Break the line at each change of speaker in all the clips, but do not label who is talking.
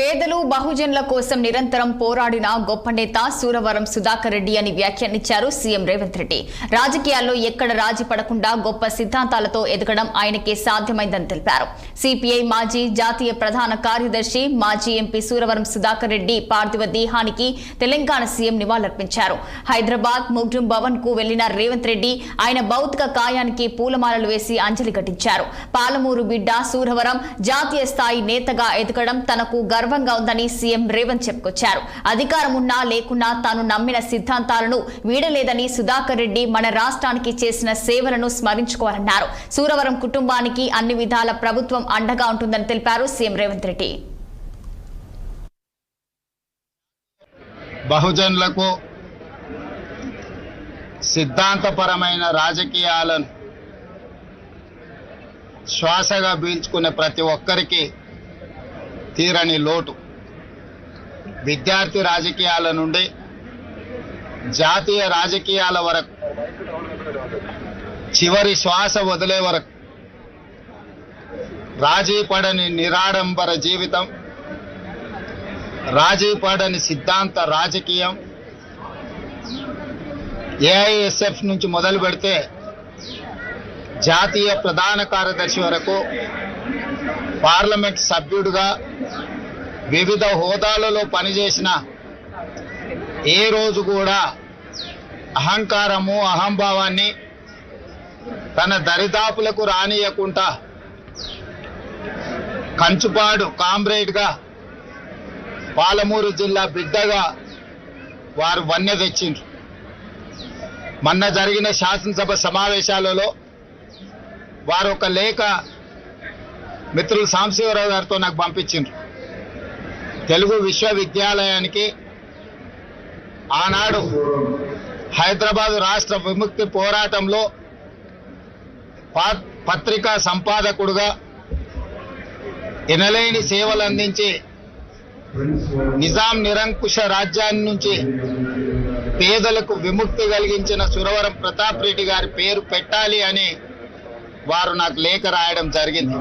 పేదలు బహుజనుల కోసం నిరంతరం పోరాడిన గొప్ప నేత సూరవరం సుధాకర్ రెడ్డి అని వ్యాఖ్యానించారు సీఎం రేవంత్ రెడ్డి. రాజకీయాల్లో ఎక్కడ రాజీ పడకుండా గొప్ప సిద్ధాంతాలతో ఎదగడం ఆయనకే సాధ్యమైందని తెలిపారు. సిపిఐ మాజీ జాతీయ ప్రధాన కార్యదర్శి మాజీ ఎంపీ సూరవరం సుధాకర్ రెడ్డి పార్థివ దేహానికి తెలంగాణ సీఎం నివాళులర్పించారు. హైదరాబాద్ ముగ్రం భవన్ కు వెళ్లిన రేవంత్ రెడ్డి ఆయన భౌతిక కాయానికి పూలమాలలు వేసి అంజలి ఘటించారు. పాలమూరు బిడ్డ సూరవరం జాతీయ స్థాయి నేతగా ఎదగడం తనకు గర్వంగా ఉందని సీఎం రేవంత్ చెప్పుకొచ్చారు. అధికారం ఉన్నా లేకున్నా తాను నమ్మిన సిద్ధాంతాలను వీడలేదని సుధాకర్ రెడ్డి మన రాష్ట్రానికి చేసిన సేవలను స్మరించుకోవాలన్నారు. సూరవరం కుటుంబానికి అన్ని విధాల ప్రభుత్వం అండగా ఉంటుందని తెలిపారు సీఎం రేవంత్ రెడ్డి.
బహుజనులకు సిద్ధాంతపరమైన రాజకీయాలను శ్వాసగా పీల్చుకునే ప్రతి ఒక్కరికి తీరని లోటు. విద్యార్థి రాజకీయాల నుండి జాతీయ రాజకీయాల వరకు, చివరి శ్వాస వదిలే వరకు రాజీ పడని నిరాడంబర జీవితం, రాజీ పడని సిద్ధాంత రాజకీయం. ఏఐఎస్ఎఫ్ నుంచి మొదలు పెడితే జాతీయ ప్రధాన కార్యదర్శి వరకు, పార్లమెంట్ సభ్యుడిగా వివిధ హోదాలలో పనిచేసిన ఏ రోజు కూడా అహంకారము అహంభావాన్ని తన దరిదాపులకు రానియకుండా కంచుపాడు కామ్రేడ్గా, పాలమూరు జిల్లా బిడ్డగా వారు వన్నె తెచ్చిండ్రు. మొన్న జరిగిన శాసనసభ సమావేశాలలో వారు ఒక లేఖ మిత్రులు సాంబశివరావు గారితో నాకు పంపించిండ్రు. తెలుగు విశ్వవిద్యాలయానికి ఆనాడు హైదరాబాద్ రాష్ట్ర విముక్తి పోరాటంలో పత్రికా సంపాదకుడుగా ఎనలేని సేవలు అందించి నిజాం నిరంకుశ రాజ్యాన్ని నుంచి పేదలకు విముక్తి కలిగించిన సురవరం ప్రతాప్ రెడ్డి గారి పేరు పెట్టాలి అని వారు నాకు లేఖ రాయడం జరిగింది.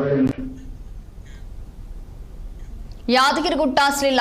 యాదగిరిగుట్ట శ్రీ